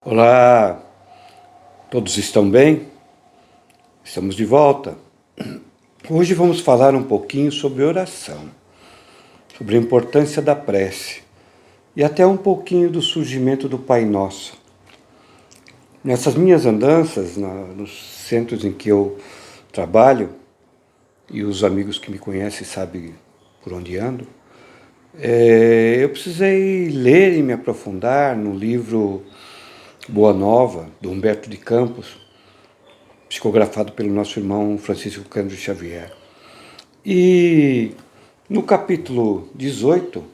Olá, todos estão bem? Estamos de volta. Hoje vamos falar um pouquinho sobre oração, sobre a importância da prece e até um pouquinho do surgimento do Pai Nosso. Nessas minhas andanças, nos centros em que eu trabalho, e os amigos que me conhecem sabem por onde ando, eu precisei ler e me aprofundar no livro Boa Nova, do Humberto de Campos, psicografado pelo nosso irmão Francisco Cândido Xavier. E no capítulo 18,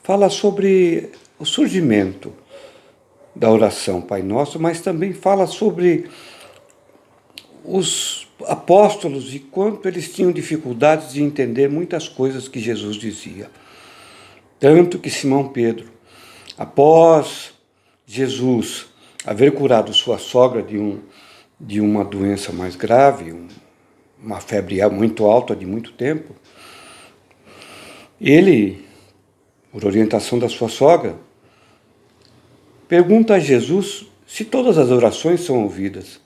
fala sobre o surgimento da oração Pai Nosso, mas também fala sobre os apóstolos e quanto eles tinham dificuldades de entender muitas coisas que Jesus dizia. Tanto que Simão Pedro, após Jesus haver curado sua sogra de uma doença mais grave, uma febre muito alta de muito tempo, ele, por orientação da sua sogra, pergunta a Jesus se todas as orações são ouvidas.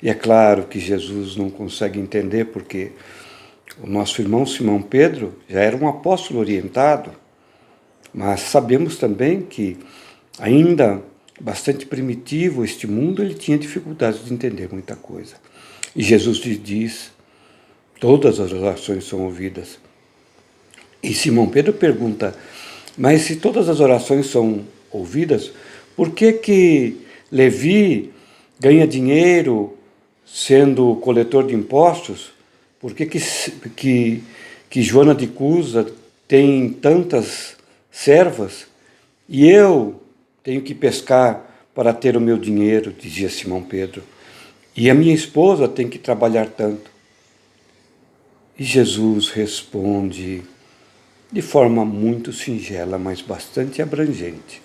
E é claro que Jesus não consegue entender, porque o nosso irmão Simão Pedro já era um apóstolo orientado, mas sabemos também que, ainda bastante primitivo este mundo, ele tinha dificuldades de entender muita coisa. E Jesus lhe diz: todas as orações são ouvidas. E Simão Pedro pergunta: mas se todas as orações são ouvidas, por que Levi ganha dinheiro sendo coletor de impostos? Por que Joana de Cusa tem tantas servas e eu tenho que pescar para ter o meu dinheiro, dizia Simão Pedro, e a minha esposa tem que trabalhar tanto? E Jesus responde de forma muito singela, mas bastante abrangente.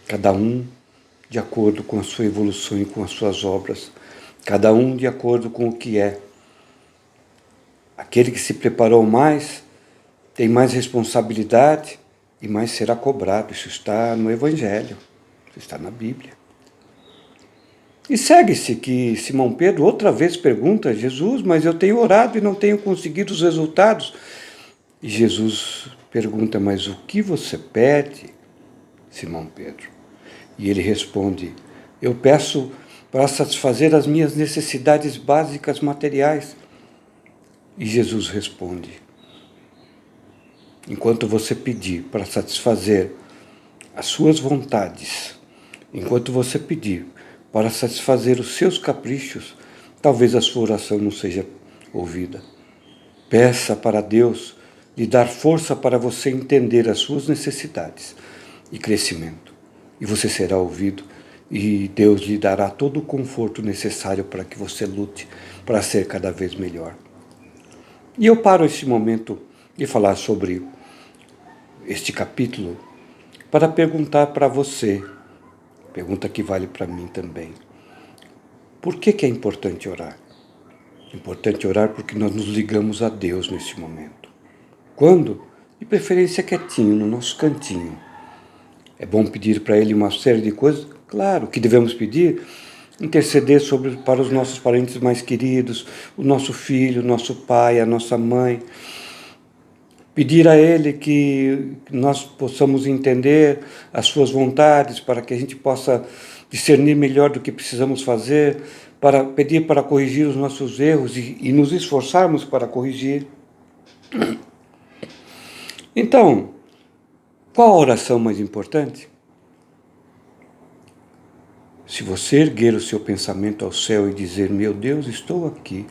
Cada um de acordo com a sua evolução e com as suas obras, cada um de acordo com o que é. Aquele que se preparou mais tem mais responsabilidade e mais será cobrado. Isso está no Evangelho, isso está na Bíblia. E segue-se que Simão Pedro outra vez pergunta a Jesus: mas eu tenho orado e não tenho conseguido os resultados. E Jesus pergunta: mas o que você pede, Simão Pedro? E ele responde: eu peço para satisfazer as minhas necessidades básicas materiais. E Jesus responde: enquanto você pedir para satisfazer as suas vontades, enquanto você pedir para satisfazer os seus caprichos, talvez a sua oração não seja ouvida. Peça para Deus lhe dar força para você entender as suas necessidades e crescimento. E você será ouvido e Deus lhe dará todo o conforto necessário para que você lute para ser cada vez melhor. E eu paro esse momento de falar sobre este capítulo para perguntar para você, pergunta que vale para mim também: por que é importante orar? É importante orar porque nós nos ligamos a Deus nesse momento. Quando? De preferência quietinho, no nosso cantinho. É bom pedir para Ele uma série de coisas? Claro, que devemos pedir: interceder para os nossos parentes mais queridos, o nosso filho, o nosso pai, a nossa mãe. Pedir a Ele que nós possamos entender as suas vontades, para que a gente possa discernir melhor do que precisamos fazer, para pedir para corrigir os nossos erros e nos esforçarmos para corrigir. Então, qual a oração mais importante? Se você erguer o seu pensamento ao céu e dizer: meu Deus, estou aqui,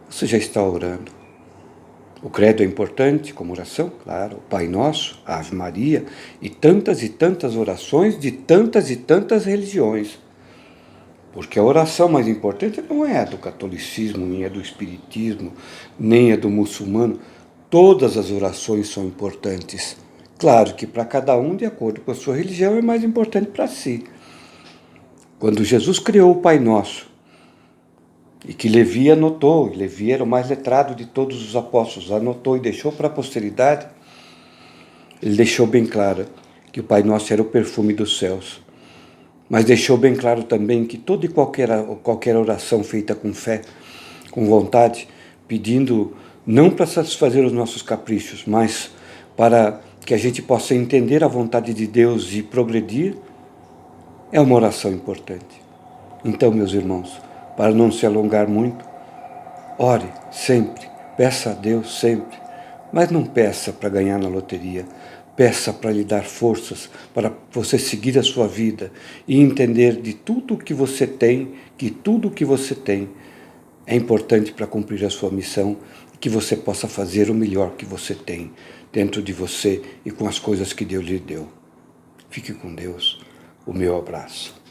você já está orando. O credo é importante como oração, claro, o Pai Nosso, a Ave Maria e tantas orações de tantas e tantas religiões. Porque a oração mais importante não é a do catolicismo, nem a do espiritismo, nem a do muçulmano. Todas as orações são importantes. Claro que para cada um, de acordo com a sua religião, é mais importante para si. Quando Jesus criou o Pai Nosso, e que Levi anotou, e Levi era o mais letrado de todos os apóstolos, anotou e deixou para a posteridade, ele deixou bem claro: que o Pai Nosso era o perfume dos céus. Mas deixou bem claro também que toda e qualquer oração feita com fé, com vontade, pedindo não para satisfazer os nossos caprichos, mas para que a gente possa entender a vontade de Deus e progredir, é uma oração importante. Então, meus irmãos, para não se alongar muito, ore sempre, peça a Deus sempre, mas não peça para ganhar na loteria. Peça para lhe dar forças, para você seguir a sua vida e entender de tudo que você tem, que tudo que você tem é importante para cumprir a sua missão e que você possa fazer o melhor que você tem dentro de você e com as coisas que Deus lhe deu. Fique com Deus. O meu abraço.